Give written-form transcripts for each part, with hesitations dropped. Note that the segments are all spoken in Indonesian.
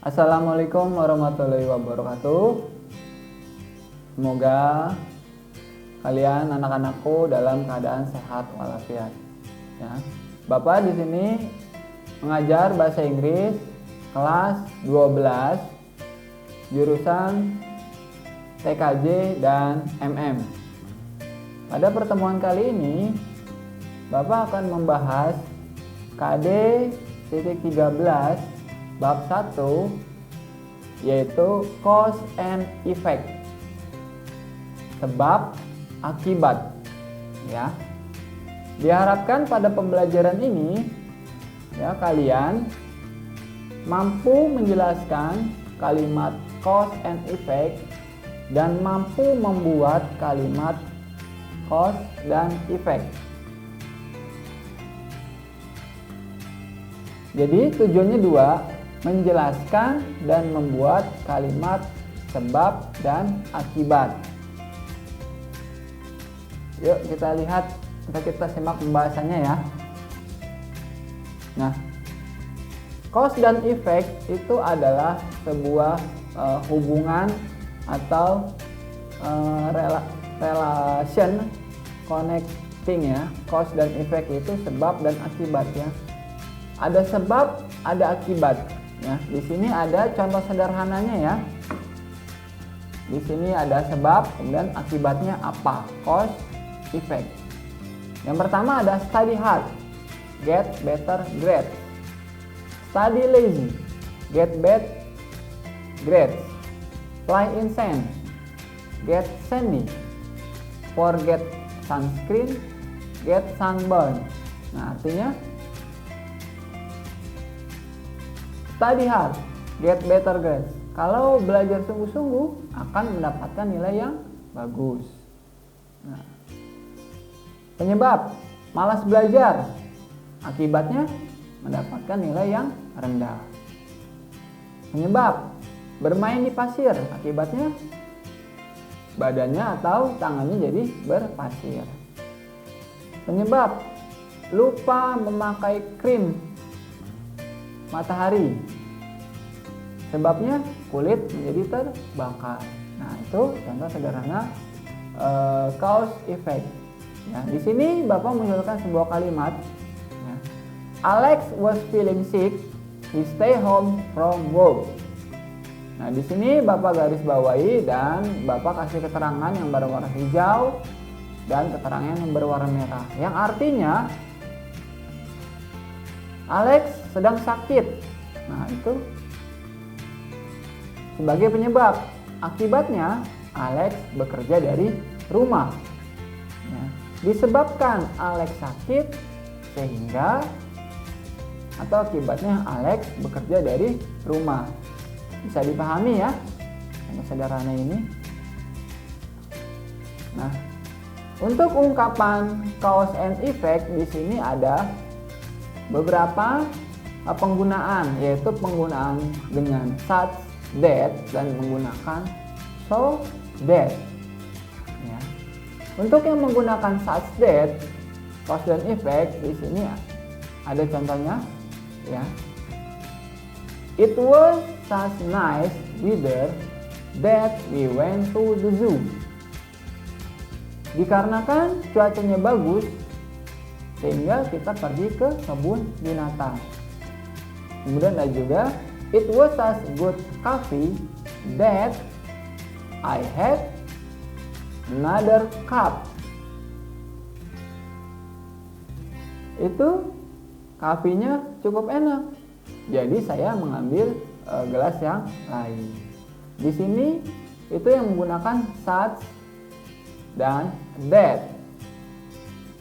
Assalamualaikum warahmatullahi wabarakatuh. Semoga kalian anak-anakku dalam keadaan sehat walafiat. Ya. Bapak di sini mengajar bahasa Inggris kelas 12 jurusan TKJ dan MM. Pada pertemuan kali ini Bapak akan membahas KD 13 bab 1, yaitu cause and effect, sebab akibat. Ya, diharapkan pada pembelajaran ini ya kalian mampu menjelaskan kalimat cause and effect dan mampu membuat kalimat cause dan effect. Jadi tujuannya dua, menjelaskan dan membuat kalimat sebab dan akibat. Yuk kita lihat, kita simak pembahasannya ya. Nah, cause dan effect itu adalah sebuah hubungan atau relation connecting ya. Cause dan effect itu sebab dan akibat ya. Ada sebab, ada akibat. Ya, di sini ada contoh sederhananya ya. Di sini ada sebab, kemudian akibatnya apa? Cause, effect. Yang pertama ada study hard, get better grades. Study lazy, get bad grades. Fly in sand, get sandy. Forget sunscreen, get sunburn. Nah, artinya study hard, get better grades. Kalau belajar sungguh-sungguh akan mendapatkan nilai yang bagus. Nah, penyebab malas belajar, akibatnya mendapatkan nilai yang rendah. Penyebab bermain di pasir, akibatnya badannya atau tangannya jadi berpasir. Penyebab lupa memakai krim matahari, sebabnya kulit menjadi terbakar. Nah, itu contoh sederhana cause effect. Ya, di sini Bapak menunjukkan sebuah kalimat. Ya. Alex was feeling sick, he stay home from work. Nah, di sini Bapak garis bawahi dan Bapak kasih keterangan yang berwarna hijau dan keterangan yang berwarna merah. Yang artinya Alex sedang sakit. Nah, itu sebagai penyebab. Akibatnya Alex bekerja dari rumah. Ya, disebabkan Alex sakit sehingga atau akibatnya Alex bekerja dari rumah. Bisa dipahami ya contoh sederhana ini. Nah, untuk ungkapan cause and effect di sini ada beberapa penggunaan, yaitu penggunaan dengan such that dan menggunakan so that. Ya. Untuk yang menggunakan such that, cause dan effect di sini ada contohnya, ya. It was such nice weather that we went to the zoo. Dikarenakan cuacanya bagus, sehingga kita pergi ke kebun binatang. Kemudian ada juga it was such good coffee that I had another cup. Itu kafenya cukup enak, jadi saya mengambil gelas yang lain. Di sini itu yang menggunakan such dan that.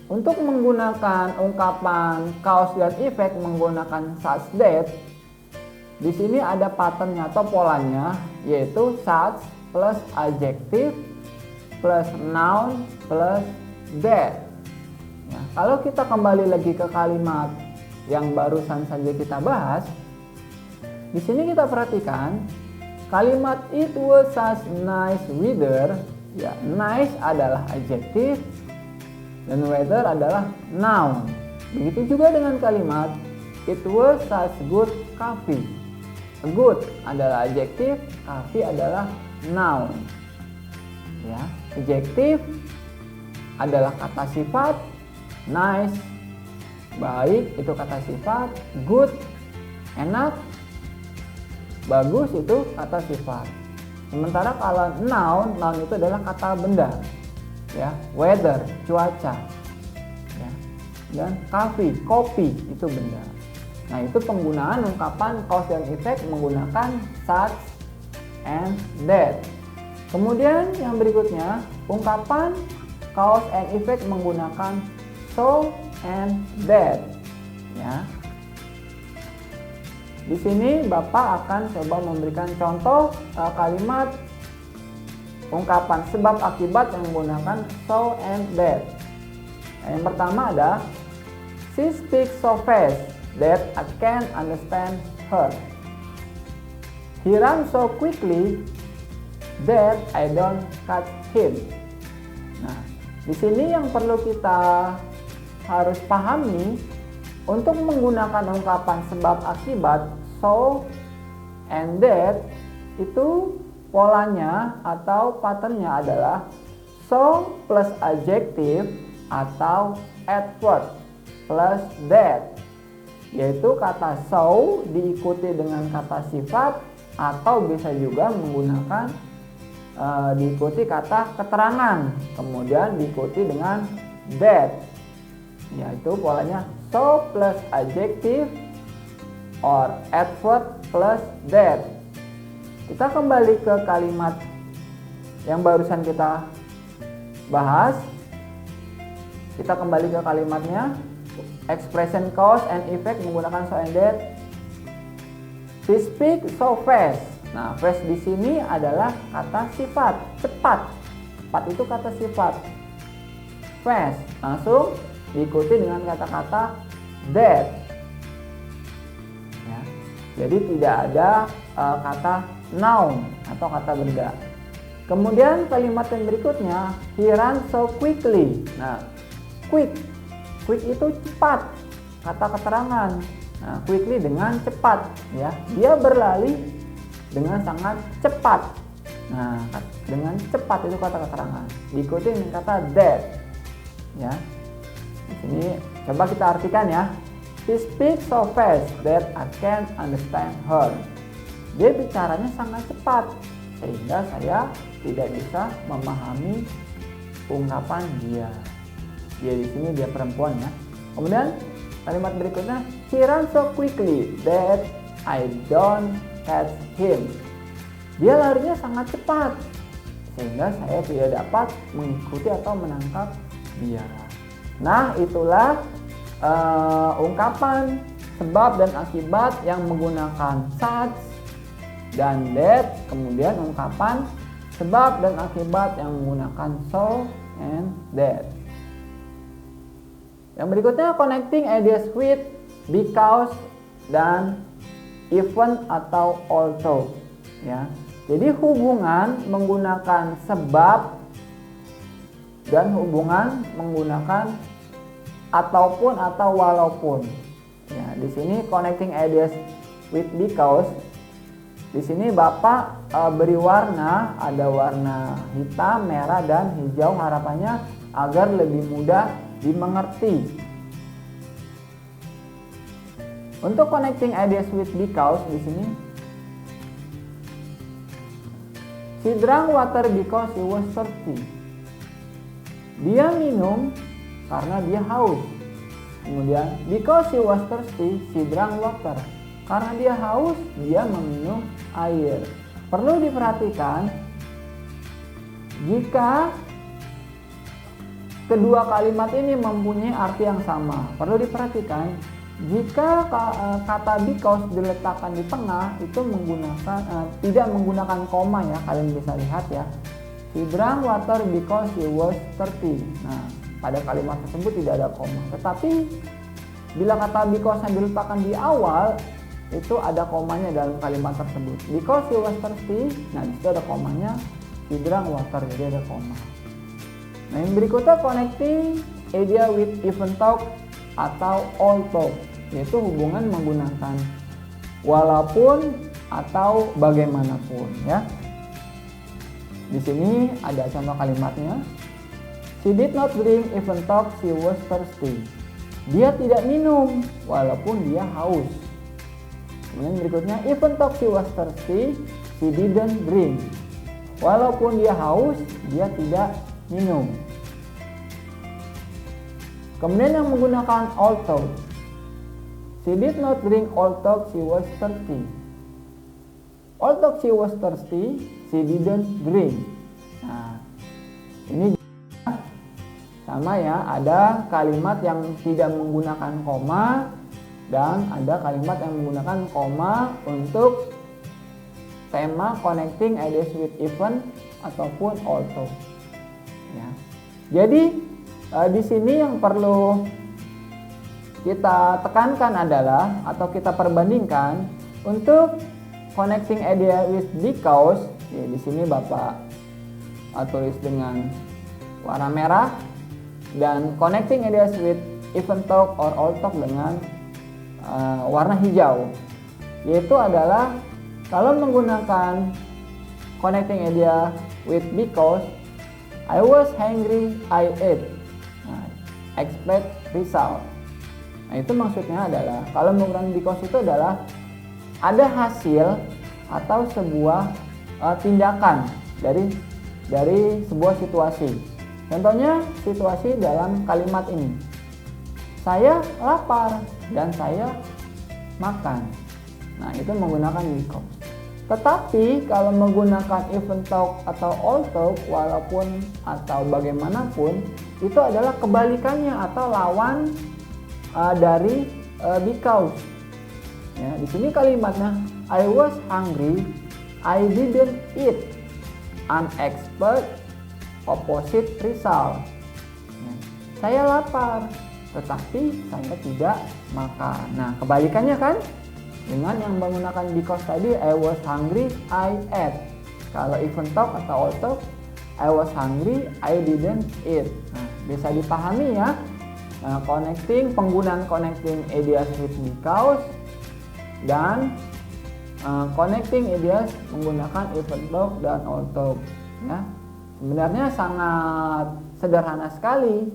Untuk menggunakan ungkapan cause dan effect menggunakan such that, di sini ada patternnya atau polanya, yaitu such plus adjective plus noun plus that. Ya, kalau kita kembali lagi ke kalimat yang barusan saja kita bahas, di sini kita perhatikan kalimat it was such nice weather. Ya, nice adalah adjective dan weather adalah noun. Begitu juga dengan kalimat it was such good coffee. good adalah adjektif, coffee adalah noun. Ya, adjektif adalah kata sifat, nice, baik itu kata sifat, good, enak, bagus itu kata sifat. Sementara kalau noun itu adalah kata benda. Ya, weather, cuaca. Ya. Dan coffee, kopi itu benda. Nah, itu penggunaan ungkapan cause dan effect menggunakan such and that. Kemudian yang berikutnya, ungkapan cause and effect menggunakan so and that. Ya. Di sini Bapak akan coba memberikan contoh kalimat ungkapan sebab akibat yang menggunakan so and that. Yang pertama ada she speaks so fast that I can't understand her. He runs so quickly that I don't catch him. Nah, di sini yang perlu kita harus pahami untuk menggunakan ungkapan sebab akibat so and that itu polanya atau patternnya adalah so plus adjective atau adverb plus that. Yaitu kata so diikuti dengan kata sifat atau bisa juga menggunakan diikuti kata keterangan kemudian diikuti dengan that, yaitu polanya so plus adjective or adverb plus that. Kita kembali ke kalimat yang barusan kita bahas. Kita kembali ke kalimatnya. Expression cause and effect menggunakan so and that. She speaks so fast. Nah, fast di sini adalah kata sifat, cepat. Cepat itu kata sifat. Fast langsung diikuti dengan kata-kata that. Ya. Jadi tidak ada kata noun atau kata benda. Kemudian kalimat yang berikutnya, he runs so quickly. Nah, quick itu cepat, kata keterangan. Nah, quickly dengan cepat, ya. Dia berlari dengan sangat cepat. Nah, dengan cepat itu kata keterangan. Diikuti dengan kata that. Ya. Di sini coba kita artikan ya. She speaks so fast that I can't understand her. Dia bicaranya sangat cepat sehingga saya tidak bisa memahami ungkapan dia. Dia di sini dia perempuan ya. Kemudian kalimat berikutnya, he runs so quickly that I don't catch him. Dia larinya sangat cepat sehingga saya tidak dapat mengikuti atau menangkap dia. Nah, itulah ungkapan sebab dan akibat yang menggunakan such dan that. Kemudian ungkapan sebab dan akibat yang menggunakan so and that. Yang berikutnya connecting ideas with, because, dan even atau although. Ya. Jadi hubungan menggunakan sebab dan hubungan menggunakan ataupun atau walaupun. Ya, di sini connecting ideas with because. Di sini Bapak beri warna, ada warna hitam, merah, dan hijau, harapannya agar lebih mudah dimengerti. Untuk connecting ideas with because di sini, she drank water because he was thirsty. Dia minum karena dia haus. Kemudian because he was thirsty, she drank water. Karena dia haus, dia meminum air. Perlu diperhatikan jika kedua kalimat ini mempunyai arti yang sama. Perlu diperhatikan jika kata because diletakkan di tengah itu menggunakan tidak menggunakan koma ya. Kalian bisa lihat ya. He drank water because he was thirsty. Nah, pada kalimat tersebut tidak ada koma. Tetapi bila kata because yang diletakkan di awal itu ada komanya dalam kalimat tersebut. Because he was thirsty, nah disitu ada komanya. He drank water, jadi ada koma. Nah, yang berikutnya connecting idea with even talk atau although, yaitu hubungan menggunakan walaupun atau bagaimanapun ya. Di sini ada contoh kalimatnya. She did not drink even though she was thirsty. Dia tidak minum walaupun dia haus. Kemudian berikutnya, even though she was thirsty, she didn't drink. Walaupun dia haus, dia tidak minum. Kemudian yang menggunakan although. She did not drink although she was thirsty. Although she was thirsty, she didn't drink. Nah, ini sama ya, ada kalimat yang tidak menggunakan koma dan ada kalimat yang menggunakan koma untuk tema connecting ideas with even ataupun although. Ya. Jadi di sini yang perlu kita tekankan adalah atau kita perbandingkan untuk connecting idea with because. Ya, di sini Bapak tulis dengan warna merah, dan connecting ideas with even talk or all talk dengan warna hijau. Yaitu adalah kalau menggunakan connecting idea with because, I was hungry, I ate. Nah, expect result. Nah, itu maksudnya adalah kalau menggunakan because itu adalah ada hasil atau sebuah tindakan dari sebuah situasi. Contohnya situasi dalam kalimat ini. Saya lapar dan saya makan. Nah, itu menggunakan because. Tetapi kalau menggunakan even talk atau all talk, walaupun atau bagaimanapun, itu adalah kebalikannya atau lawan dari because. Ya, di sini kalimatnya I was hungry, I didn't eat. Unexpected opposite result. Ya, saya lapar, tetapi saya tidak makan. Nah, kebalikannya kan dengan yang menggunakan because tadi, I was hungry, I ate. Kalau even talk atau all talk, I was hungry, I didn't eat. Nah, bisa dipahami ya. Nah, penggunaan connecting ideas with because dan connecting ideas menggunakan even talk dan all talk ya. Sebenarnya sangat sederhana sekali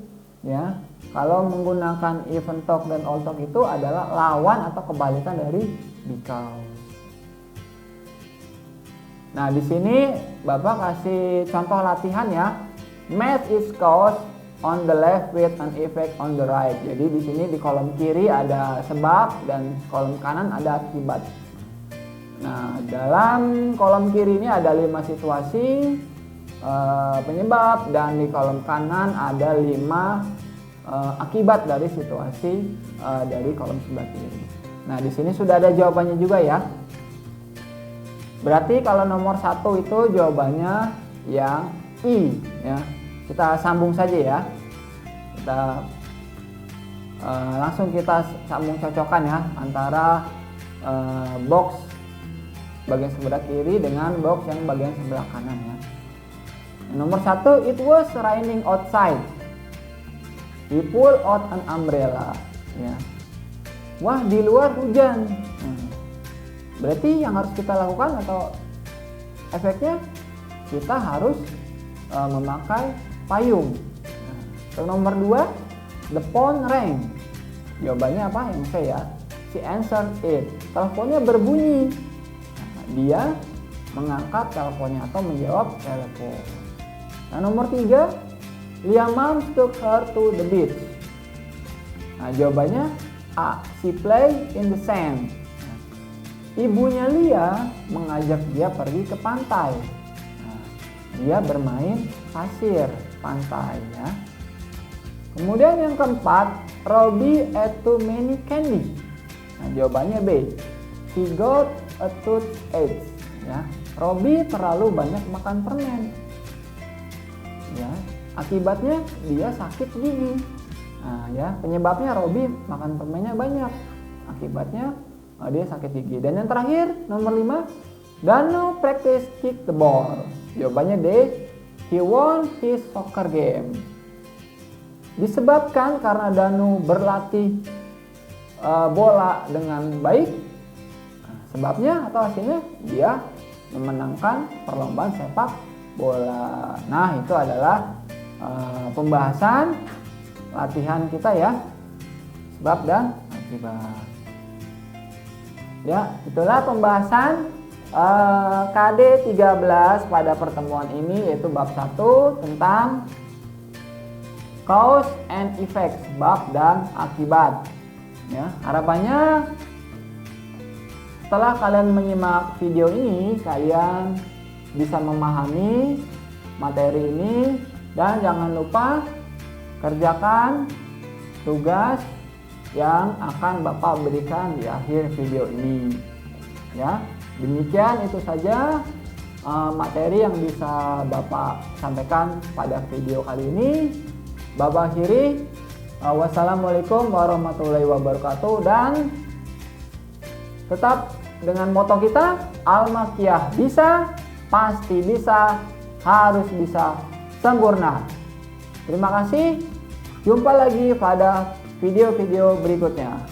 ya. Kalau menggunakan even talk dan all talk itu adalah lawan atau kebalikan dari because. Nah, di sini Bapak kasih contoh latihan ya. Math is cause on the left with an effect on the right. Jadi di sini di kolom kiri ada sebab dan kolom kanan ada akibat. Nah, dalam kolom kiri ini ada 5 situasi penyebab dan di kolom kanan ada 5 akibat dari situasi dari kolom sebelah kiri. Nah, di sini sudah ada jawabannya juga ya. Berarti kalau nomor 1 itu jawabannya yang I ya. Kita sambung saja ya. Langsung kita sambung cocokkan ya antara box bagian sebelah kiri dengan box yang bagian sebelah kanan ya. Nomor 1, it was raining outside. He pulled out an umbrella. Ya. Wah, di luar hujan. Berarti yang harus kita lakukan atau efeknya kita harus memakai payung. Nomor 2, the phone rang. Jawabannya apa? Yang C ya. She answered it. Teleponnya berbunyi. Dia mengangkat teleponnya atau menjawab telepon. Nah, nomor 3, Lia mom took her to the beach. Nah, jawabannya A. She played in the sand. Ibunya Lia mengajak dia pergi ke pantai. Nah, dia bermain pasir pantai ya. Kemudian yang keempat, Robbie ate too many candy. Nah, jawabannya B. He got a toothache. Ya, Robbie terlalu banyak makan permen. Ya, akibatnya dia sakit gigi. Nah, ya, penyebabnya Robbie makan permennya banyak. Akibatnya dia sakit gigi. Dan yang terakhir, nomor 5, Danu practice kick the ball. Jawabannya D. He won his soccer game. Disebabkan karena Danu berlatih bola dengan baik, sebabnya atau hasilnya dia memenangkan perlombaan sepak bola. Nah, itu adalah pembahasan latihan kita ya, sebab dan akibat. Ya, itulah pembahasan KD 13 pada pertemuan ini, yaitu bab 1 tentang cause and effect, sebab dan akibat. Ya, harapannya setelah kalian menyimak video ini, kalian bisa memahami materi ini, dan jangan lupa kerjakan tugas yang akan Bapak berikan di akhir video ini. Ya, demikian itu saja materi yang bisa Bapak sampaikan pada video kali ini. Bapak akhiri, wassalamualaikum warahmatullahi wabarakatuh, dan tetap dengan moto kita, Al-Makiyah bisa, pasti bisa, harus bisa, sempurna. Terima kasih, jumpa lagi pada video-video berikutnya.